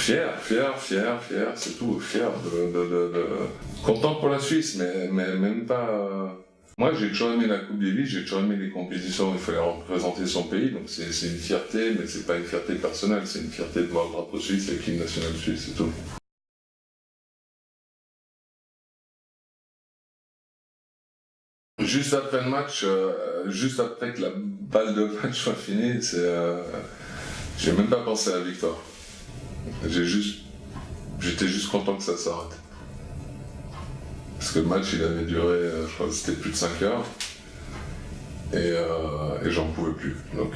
Fier, c'est tout, fier content pour la Suisse, mais même pas... Moi, j'ai toujours aimé la Coupe Davis, j'ai toujours aimé les compétitions où il fallait représenter son pays, donc c'est une fierté, mais c'est pas une fierté personnelle, c'est une fierté de voir le drapeau suisse avec l'hymne national suisse, c'est tout. Juste après le match, juste après que la balle de match soit finie, j'ai même pas pensé à la victoire. J'étais juste content que ça s'arrête. Parce que le match, il avait duré, je crois que c'était plus de 5 heures. Et j'en pouvais plus. Donc,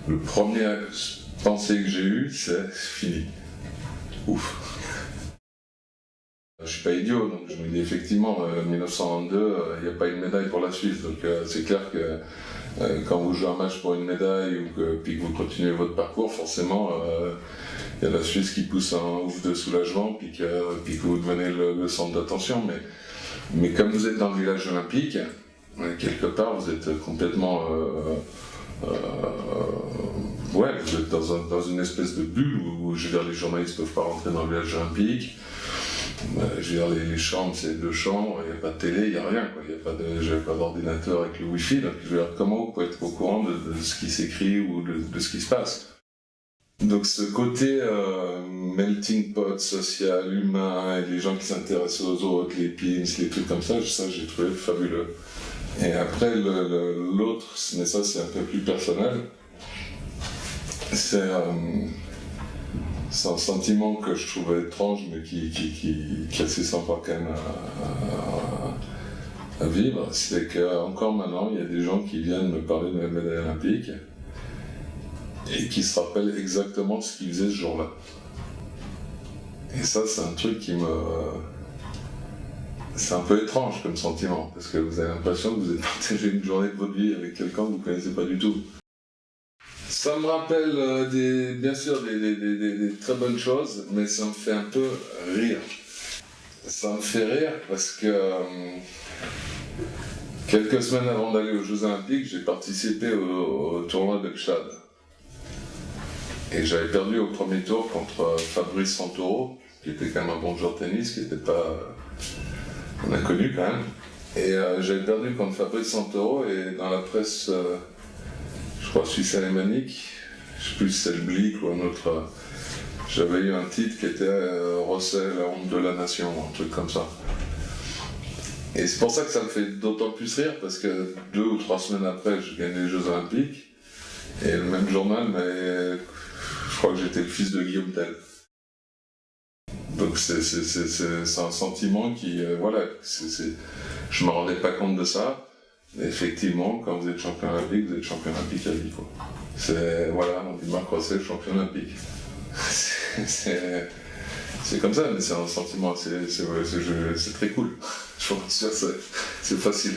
le premier pensée que j'ai eu, c'est fini. Ouf. Je suis pas idiot, donc je me dis effectivement, 1922, il n'y a pas une médaille pour la Suisse. Donc, c'est clair que quand vous jouez un match pour une médaille puis que vous continuez votre parcours, forcément, il y a la Suisse qui pousse un ouf de soulagement, puis que vous devenez le centre d'attention. Mais comme vous êtes dans le village olympique, quelque part, vous êtes complètement... ouais, vous êtes dans une espèce de bulle où, je veux dire, les journalistes ne peuvent pas rentrer dans le village olympique. Je veux dire, les chambres, c'est 2 chambres, il n'y a pas de télé, il n'y a rien, quoi. J'avais pas d'ordinateur avec le wifi, donc je veux dire, comment vous pouvez être au courant de ce qui s'écrit ou de ce qui se passe? Donc ce côté melting pot social, humain, et les gens qui s'intéressent aux autres, les pins, les trucs comme ça j'ai trouvé fabuleux. Et après l'autre, mais ça c'est un peu plus personnel, c'est un sentiment que je trouvais étrange mais qui est assez sympa quand même à vivre, c'est qu'encore maintenant il y a des gens qui viennent me parler de la médaille olympique et qui se rappellent exactement ce qu'ils faisaient ce jour-là. Et ça, c'est un truc qui me... C'est un peu étrange comme sentiment, parce que vous avez l'impression que vous avez partagé une journée de votre vie avec quelqu'un que vous ne connaissez pas du tout. Ça me rappelle bien sûr des très bonnes choses, mais ça me fait un peu rire. Ça me fait rire parce que quelques semaines avant d'aller aux Jeux Olympiques, j'ai participé au tournoi de Gstad. Et j'avais perdu au premier tour contre Fabrice Santoro, qui était quand même un bon joueur de tennis, qui n'était pas un inconnu quand même. Et j'avais perdu contre Fabrice Santoro, et dans la presse, je crois suisse alémanique, je ne sais plus si c'est le Blick ou un autre, j'avais eu un titre qui était Rosset, la honte de la nation, un truc comme ça. Et c'est pour ça que ça me fait d'autant plus rire, parce que 2 ou 3 semaines après, je gagnais les Jeux Olympiques, et le même journal, je crois que j'étais le fils de Guillaume Tell. Donc c'est un sentiment qui, voilà, je me rendais pas compte de ça. Mais effectivement, quand vous êtes champion olympique, vous êtes champion olympique à vie, quoi. Voilà, on dit Marc Rosset, champion olympique. C'est comme ça, mais c'est un sentiment, c'est très cool. Je pense que c'est facile.